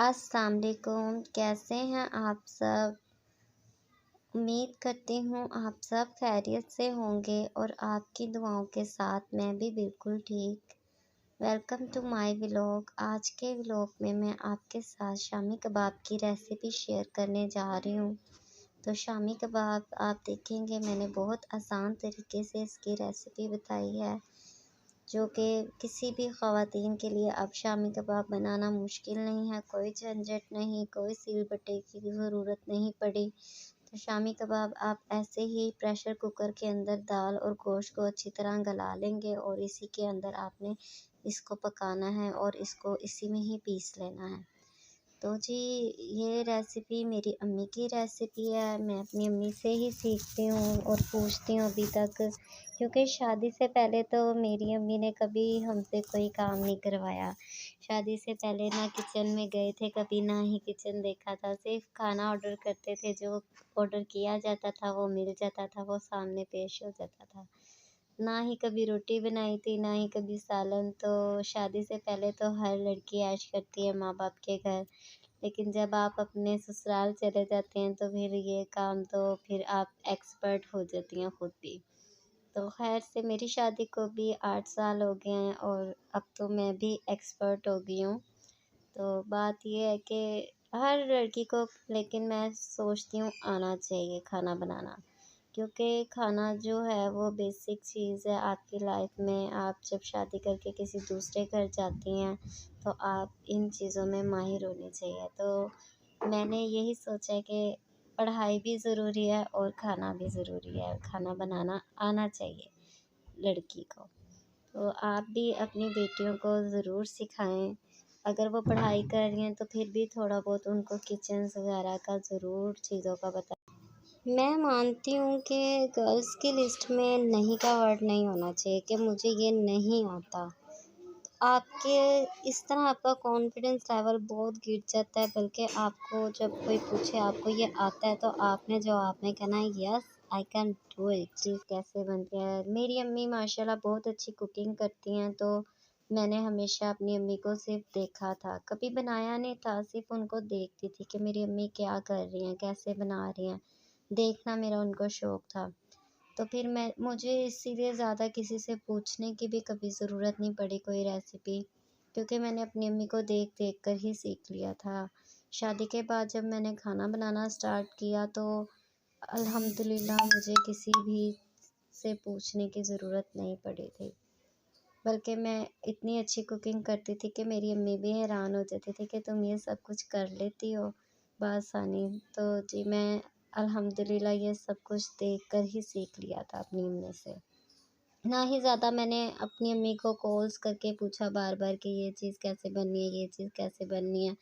अस्सलाम वालेकुम, कैसे हैं आप सब? उम्मीद करती हूँ आप सब खैरियत से होंगे और आपकी दुआओं के साथ मैं भी बिल्कुल ठीक। Welcome to my vlog. आज के व्लॉग में मैं आपके साथ शामी कबाब की रेसिपी शेयर करने जा रही हूँ। तो शामी कबाब आप देखेंगे मैंने बहुत आसान तरीके से इसकी रेसिपी बताई है, जो कि किसी भी ख़वातीन के लिए अब शामी कबाब बनाना मुश्किल नहीं है। कोई झंझट नहीं, कोई सिलबट्टे की ज़रूरत नहीं पड़ी। तो शामी कबाब आप ऐसे ही प्रेशर कुकर के अंदर दाल और गोश्त को अच्छी तरह गला लेंगे और इसी के अंदर आपने इसको पकाना है और इसको इसी में ही पीस लेना है। तो जी, ये रेसिपी मेरी अम्मी की रेसिपी है। मैं अपनी अम्मी से ही सीखती हूँ और पूछती हूँ अभी तक, क्योंकि शादी से पहले तो मेरी अम्मी ने कभी हमसे कोई काम नहीं करवाया। शादी से पहले ना किचन में गए थे कभी, ना ही किचन देखा था। सिर्फ खाना ऑर्डर करते थे, जो ऑर्डर किया जाता था वो मिल जाता था, वो सामने पेश हो जाता था। ना ही कभी रोटी बनाई थी, ना ही कभी सालन। तो शादी से पहले तो हर लड़की ऐश करती है माँ बाप के घर, लेकिन जब आप अपने ससुराल चले जाते हैं तो फिर ये काम तो फिर आप एक्सपर्ट हो जाती हैं खुद भी। तो खैर से मेरी शादी को भी 8 साल हो गए हैं और अब तो मैं भी एक्सपर्ट हो गई हूँ। तो बात ये है कि हर लड़की को, लेकिन मैं सोचती हूँ आना चाहिए खाना बनाना, क्योंकि खाना जो है वो बेसिक चीज़ है आपकी लाइफ में। आप जब शादी करके किसी दूसरे घर जाती हैं तो आप इन चीज़ों में माहिर होनी चाहिए। तो मैंने यही सोचा है कि पढ़ाई भी ज़रूरी है और खाना भी ज़रूरी है, खाना बनाना आना चाहिए लड़की को। तो आप भी अपनी बेटियों को ज़रूर सिखाएं। अगर वो पढ़ाई कर रही हैं तो फिर भी थोड़ा बहुत उनको किचन्स वगैरह का ज़रूर चीज़ों का बताएं। मैं मानती हूँ कि गर्ल्स की लिस्ट में नहीं का वर्ड नहीं होना चाहिए कि मुझे ये नहीं आता। आपके इस तरह आपका कॉन्फिडेंस लेवल बहुत गिर जाता है, बल्कि आपको जब कोई पूछे आपको ये आता है तो आपने जवाब में कहना है yes I can do it. चीज़ कैसे बनती है? मेरी अम्मी माशाल्लाह बहुत अच्छी कुकिंग करती हैं, तो मैंने हमेशा अपनी अम्मी को सिर्फ देखा था, कभी बनाया नहीं था, सिर्फ उनको देखती थी कि मेरी अम्मी क्या कर रही हैं, कैसे बना रही हैं। देखना मेरा उनको शौक़ था। तो फिर मुझे इसीलिए ज़्यादा किसी से पूछने की भी कभी ज़रूरत नहीं पड़ी कोई रेसिपी, क्योंकि मैंने अपनी अम्मी को देख देख कर ही सीख लिया था। शादी के बाद जब मैंने खाना बनाना स्टार्ट किया तो अल्हम्दुलिल्लाह मुझे किसी भी से पूछने की ज़रूरत नहीं पड़ी थी, बल्कि मैं इतनी अच्छी कुकिंग करती थी कि मेरी अम्मी भी हैरान हो जाती थी कि तुम ये सब कुछ कर लेती हो बआसानी। तो जी, मैं अल्हम्दुलिल्लाह ये सब कुछ देख कर ही सीख लिया था अपनी अम्मी से। ना ही ज़्यादा मैंने अपनी अम्मी को कॉल्स करके पूछा बार बार कि ये चीज़ कैसे बननी है, ये चीज़ कैसे बननी है।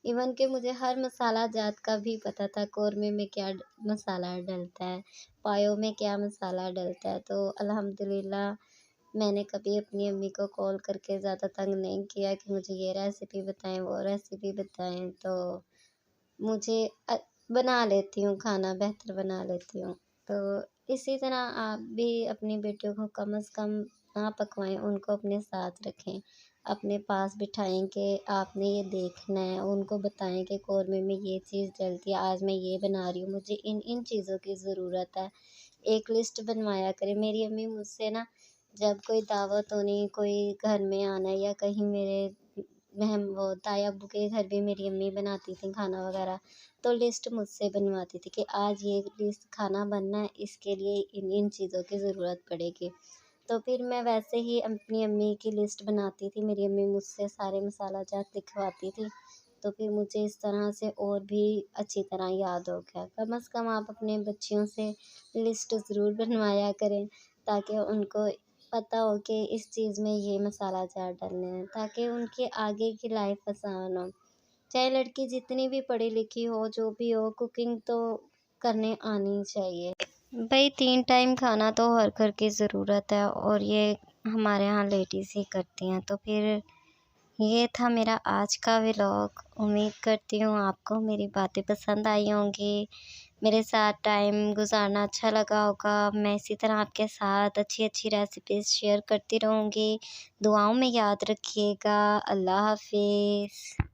इवन कि मुझे हर मसाला जात का भी पता था, कौरमे में क्या मसाला डलता है, पायों में क्या मसाला डलता है। तो अल्हम्दुलिल्लाह मैंने कभी अपनी अम्मी को कॉल करके ज़्यादा तंग नहीं किया कि मुझे ये रेसिपी बताएं, वो रेसिपी बताएं। तो मुझे बना लेती हूँ, खाना बेहतर बना लेती हूँ। तो इसी तरह आप भी अपनी बेटियों को कम से कम ना पकवाएं, उनको अपने साथ रखें, अपने पास बिठाएं कि आपने ये देखना है। उनको बताएं कि कौरमे में ये चीज़ डलती है, आज मैं ये बना रही हूँ, मुझे इन इन चीज़ों की ज़रूरत है। एक लिस्ट बनवाया करें। मेरी अम्मी मुझसे ना, जब कोई दावत होनी, कोई घर में आना है या कहीं मेरे वो ताया अब्बू के घर भी मेरी अम्मी बनाती थी खाना वगैरह, तो लिस्ट मुझसे बनवाती थी कि आज ये लिस्ट खाना बनना है, इसके लिए इन इन चीज़ों की ज़रूरत पड़ेगी। तो फिर मैं वैसे ही अपनी अम्मी की लिस्ट बनाती थी, मेरी अम्मी मुझसे सारे मसाला जात लिखवाती थी। तो फिर मुझे इस तरह से और भी अच्छी तरह याद हो गया। कम से कम आप अपने बच्चियों से लिस्ट ज़रूर बनवाया करें, ताकि उनको पता हो कि इस चीज़ में ये मसाला जार डालने हैं, ताकि उनके आगे की लाइफ आसान हो। चाहे लड़की जितनी भी पढ़ी लिखी हो, जो भी हो, कुकिंग तो करने आनी चाहिए। भाई 3 टाइम खाना तो हर घर की ज़रूरत है और ये हमारे यहाँ लेडीज़ ही करती हैं। तो फिर ये था मेरा आज का व्लॉग। उम्मीद करती हूँ आपको मेरी बातें पसंद आई होंगी। मेरे साथ टाइम गुज़ारना अच्छा लगा होगा। मैं इसी तरह आपके साथ अच्छी-अच्छी रेसिपीज़ शेयर करती रहूँगी। दुआओं में याद रखिएगा। अल्लाह हाफ़िज़।